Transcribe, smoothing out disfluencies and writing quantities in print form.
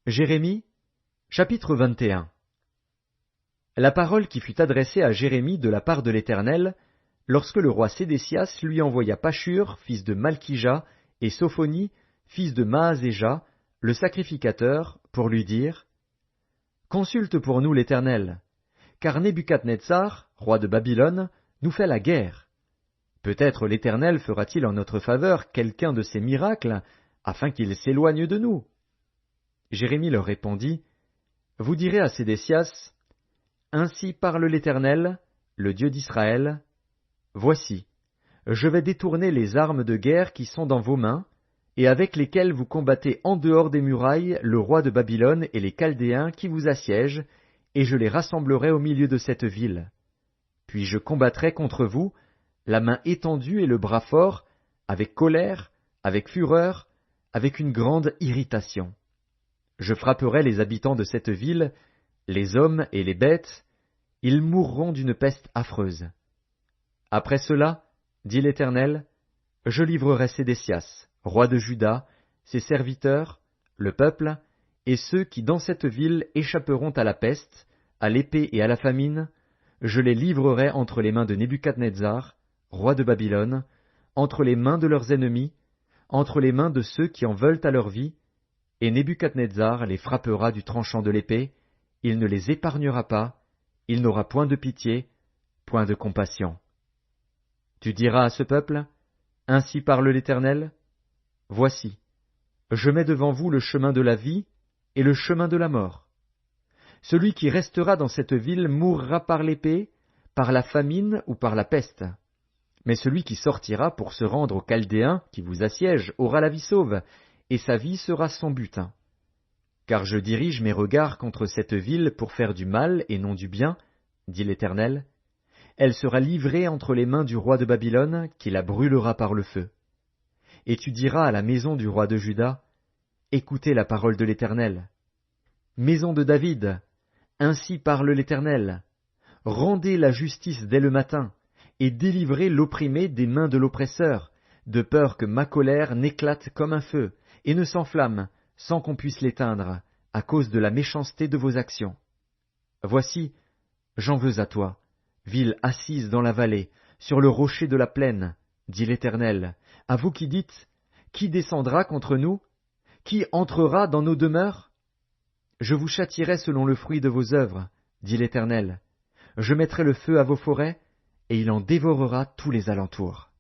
Jérémie, chapitre 21. La parole qui fut adressée à Jérémie de la part de l'Éternel, lorsque le roi Sédécias lui envoya Pashur, fils de Malkija, et Sophonie, fils de Maazéja, le sacrificateur, pour lui dire: Consulte pour nous l'Éternel, car Nebuchadnezzar, roi de Babylone, nous fait la guerre. Peut-être l'Éternel fera-t-il en notre faveur quelqu'un de ses miracles, afin qu'il s'éloigne de nous. Jérémie leur répondit: Vous direz à Sédécias: Ainsi parle l'Éternel, le Dieu d'Israël. Voici, je vais détourner les armes de guerre qui sont dans vos mains, et avec lesquelles vous combattez en dehors des murailles le roi de Babylone et les Chaldéens qui vous assiègent, et je les rassemblerai au milieu de cette ville. Puis je combattrai contre vous, la main étendue et le bras fort, avec colère, avec fureur, avec une grande irritation. Je frapperai les habitants de cette ville, les hommes et les bêtes, ils mourront d'une peste affreuse. Après cela, dit l'Éternel, je livrerai Sédécias, roi de Juda, ses serviteurs, le peuple, et ceux qui dans cette ville échapperont à la peste, à l'épée et à la famine, je les livrerai entre les mains de Nebuchadnezzar, roi de Babylone, entre les mains de leurs ennemis, entre les mains de ceux qui en veulent à leur vie, et Nebuchadnezzar les frappera du tranchant de l'épée, il ne les épargnera pas, il n'aura point de pitié, point de compassion. Tu diras à ce peuple: Ainsi parle l'Éternel. Voici, je mets devant vous le chemin de la vie et le chemin de la mort. Celui qui restera dans cette ville mourra par l'épée, par la famine ou par la peste. Mais celui qui sortira pour se rendre aux Chaldéens qui vous assiègent aura la vie sauve, et sa vie sera son butin. Car je dirige mes regards contre cette ville pour faire du mal et non du bien, dit l'Éternel. Elle sera livrée entre les mains du roi de Babylone, qui la brûlera par le feu. Et tu diras à la maison du roi de Juda: Écoutez la parole de l'Éternel. Maison de David, ainsi parle l'Éternel. Rendez la justice dès le matin, et délivrez l'opprimé des mains de l'oppresseur, de peur que ma colère n'éclate comme un feu, et ne s'enflamme, sans qu'on puisse l'éteindre, à cause de la méchanceté de vos actions. Voici, j'en veux à toi, ville assise dans la vallée, sur le rocher de la plaine, dit l'Éternel, à vous qui dites: Qui descendra contre nous? Qui entrera dans nos demeures? Je vous châtierai selon le fruit de vos œuvres, dit l'Éternel. Je mettrai le feu à vos forêts, et il en dévorera tous les alentours.